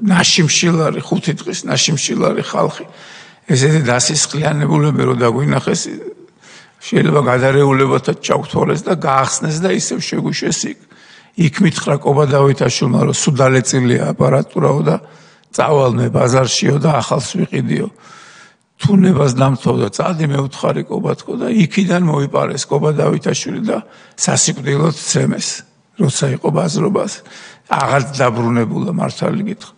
ნაშიმშილარი 5 დღის ნაშიმშილარი ხალხი ესეთი დასისხლიანებულები რო დაგვინახეს შეიძლება გადარეულებათა ჩავთვალეს და გაახსნეს და ისევ შეგუშვეს იქ მითხრა კობა დავითაშვილმა რომ სუდალეწილია აპარატურაო და წავალ მე ბაზარშიო და ახალს ვიყიდიო თუნებას დამთავრდა წადი მე უთხარი კობა თქო და იქიდან მოიპარეს კობა დავითაშვილი და სასიკვდილოდ ცემეს როცა იყო ბაზრობას აღარ დაბრუნებულა მართალი გითხრა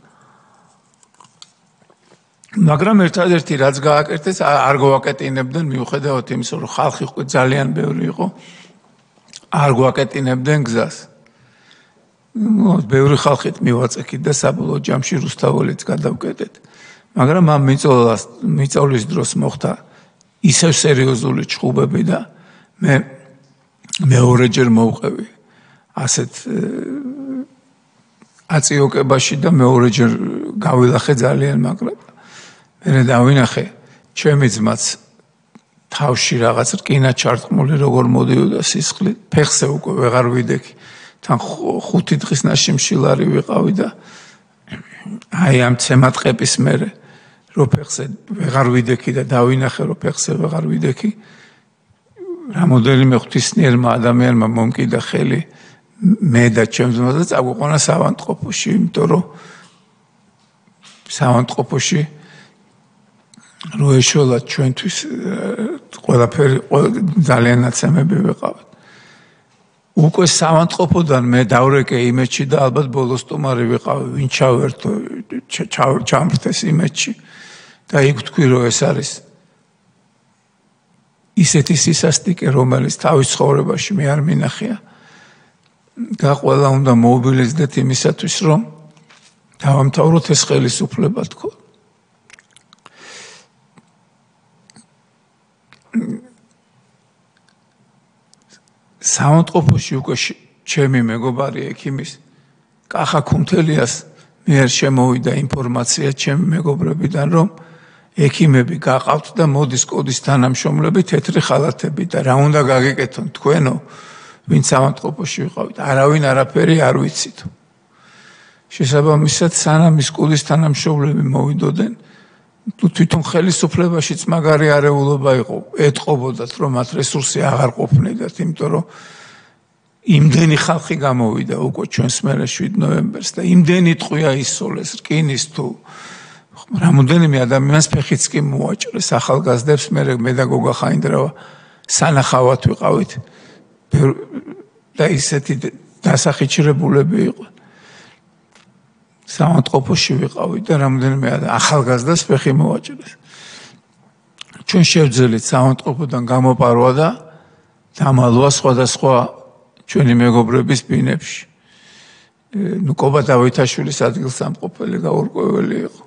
მაგრამ ერთადერთი რაც გააკეთეს არ გვაკეტინებდნენ მიუხედავად იმისა რომ ხალხი ძალიან ბევრი იყო არ გვაკეტინებდნენ გზას ბევრი ხალხით მივაწექით და საბოლოო ჯამში რუსთაველიც გადავკეტეთ მაგრამ ამ მიწოვლის დროს მოხდა ისევ სერიოზული ჭხუბები და მე მეორეჯერ მოვყევი ასეთ აწიოკებაში და მეორეჯერ გავილახე ძალიან მაგრად მე დავინახე ჩემი ძმაც თავში რაღაც რკინა ჩარტყმული როგორ მოდიოდა სისხლით ფეხზე უკვე ვეღარ ვიდექი თან 5 დღის ნაშიმშილარი ვიყავი და აი ამ ცემატყეპის მერე რო ფეხზე ვეღარ ვიდექი და დავინახე რომ ფეხზე ვეღარ ვიდექი რამოდენიმე ღვთისმიერმა ადამიანმა მომკიდა ხელი მე და ჩემს ძმას და წაგვიყვანა სავანტყოფოში იმიტომ რომ სავანტყოფოში რო ეშველათ ჩვენთვის ყველაფერი ძალიან ნაცემები ვიყავით უკვე სავანტყოფოდან მე დავრეკე იმედში და ალბათ ბოლოს სტუმარი ვიყავი ვინ ჩავერთო ჩამრთეს იმედში და იქ თქვი რომ ეს არის ისეთი სისასტიკე რომელიც თავის ცხოვრებაში მე არ მინახია და ყველა უნდა მოვიბილიზდეთ იმისათვის რომ დავამთავროთ ეს ხელისუფლება თქო სავანტყოფოში უკვე ჩემი მეგობარი ექიმის კახა ქუმთელიას მიერ შემოვიდა ინფორმაცია ჩემი მეგობრებიდან რომ ექიმები გაყავთ და მოდის კოდის თანამშრომლები თეთრი ხალათები და რა უნდა გაგიკეთონ თქვენო ვინც სავანტყოფოში ვიყავით არავინ არაფერი არ ვიცით შესაბამისად სანამ ის კოდის თანამშრომლები მოვიდოდნენ თვითონ ხელისუფლებაშიც მაგარი არეულობა იყო ეთყობოდათ რომ მათ რესურსი აღარ ყოფნიდათ იმიტომ რომ იმდენი ხალხი გამოვიდა უკვე ჩვენს მერე 7 ნოემბერს და იმდენი ტყვია ისოლეს რკინის თუ რამოდენიმე ადამიანს ფეხიც კი მოაჭრეს ახალგაზრდებს მე და გოგა ხაინდრავა სანახავად ვიყავით და ისეთი დასახიჩრებულები იყო სავანტყოფოში ვიყავით და რამოდენიმე ახალგაზრდას ფეხი მოაჭრეს ჩვენ შევძელით სავანტყოფოდან გამოპარვა და დამალვა სხვადასხვა ჩვენი მეგობრების ბინებში ნუ კობა დავითაშვილის ადგილსამყოფელი გაურკვეველი იყო